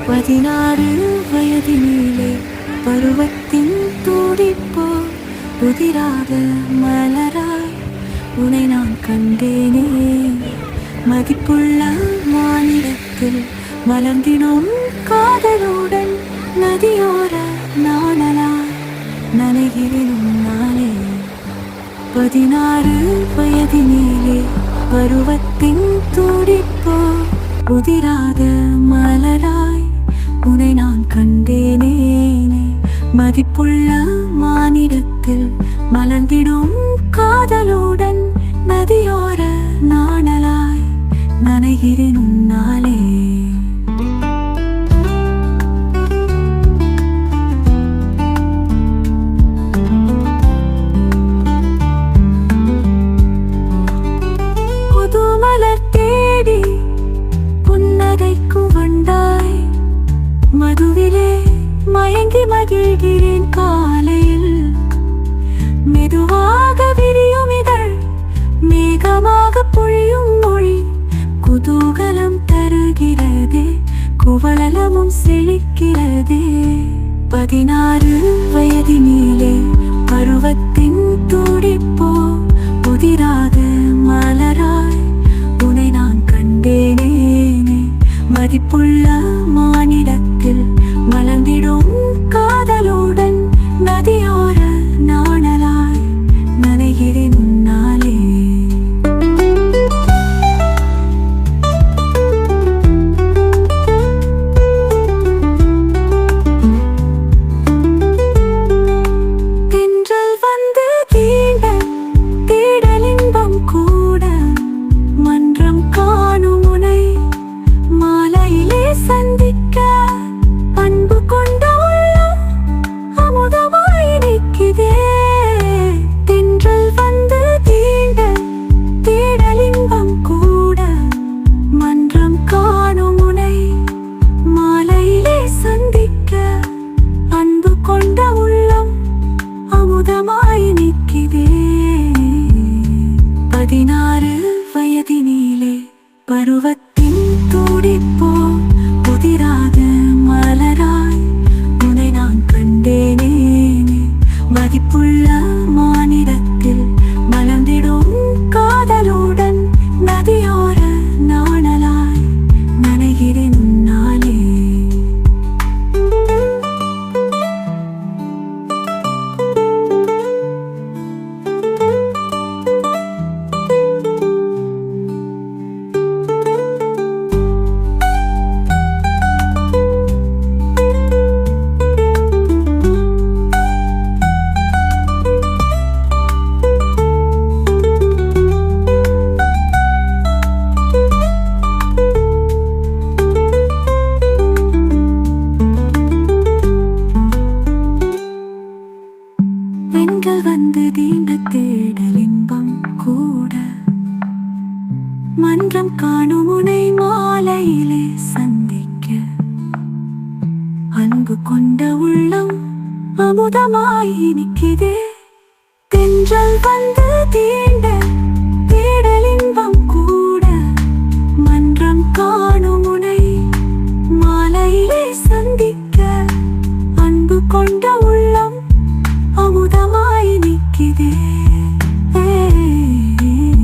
16 வயதினிலே பருவத்தின் துடிப்போ புதிராக மலராய் உன்னை நான் கண்டேனே. மதிப்புள்ள மாநிலத்தில் மலர்ந்திடும் காதலுடன் நதியோர நாணலாய் நனைகிறேன் நாளே. 16 வயதினிலே பருவத்தின் துடிப்போ புதிராக மலராய் உன்னை நான் கண்டேனே. மதிப்புள்ள மாநிலத்தில் மலர்ந்திடும் காதலுடன் நதியோர நாணலாய் நனைகிறேன் நாளே. புதுமலர் தேடி புன்னகைக்கு வந்தாய், மதுவிலே மயங்கி மகிழ்கிறேன் காலையில். மெதுவாக விரியும் இதழ், மேகமாக பொழியும் மொழி, குதூகலம் தருகிறதே, குவளலமும் செழிக்கிறதே. 16 வயதினிலே பருவத்தின் துடிப்போ புதிராக மலராய் உன்னை நான் கண்டேனே. மதிப்புள்ள மாநிலத்தில் மலர்ந்திடும் காதலுடன் நதியோர நாணலாய் நனைகிறேன் நாளே. தென்றல் வந்து தீண்ட தேடலின்பம் கூட, மன்றம் காணும் உனை மாலையிலே சந்திக்க, அன்பு கொண்ட உள்ளம் அமுதமாய் நிற்குதே. தென்றல் வந்து தீண்ட தேடலின்பம் கூட, மன்றம் காணும் உனை மாலையிலே சந்திக்க, அன்பு கொண்ட உள்ளம் அமுதமாய் நிற்குதே. 16 வயதினிலே பருவத்தின் துடிப்போ புதிராக மலராய் உன்னை நான் கண்டேனே. மதிப்புள்ள மாநிலத்தில் மலர்ந்திடும் காதலுடன் நதியோர நாணலாய் நனைகிறேன் நாளே. பெண்கள் வந்து தீண்ட தேடலின்பம் கூட, மன்றம் காணும் உனை மாலையிலே சந்திக்க, அன்பு கொண்ட உள்ளம் அமுதமாய் நிற்குதே. தென்றல் வந்து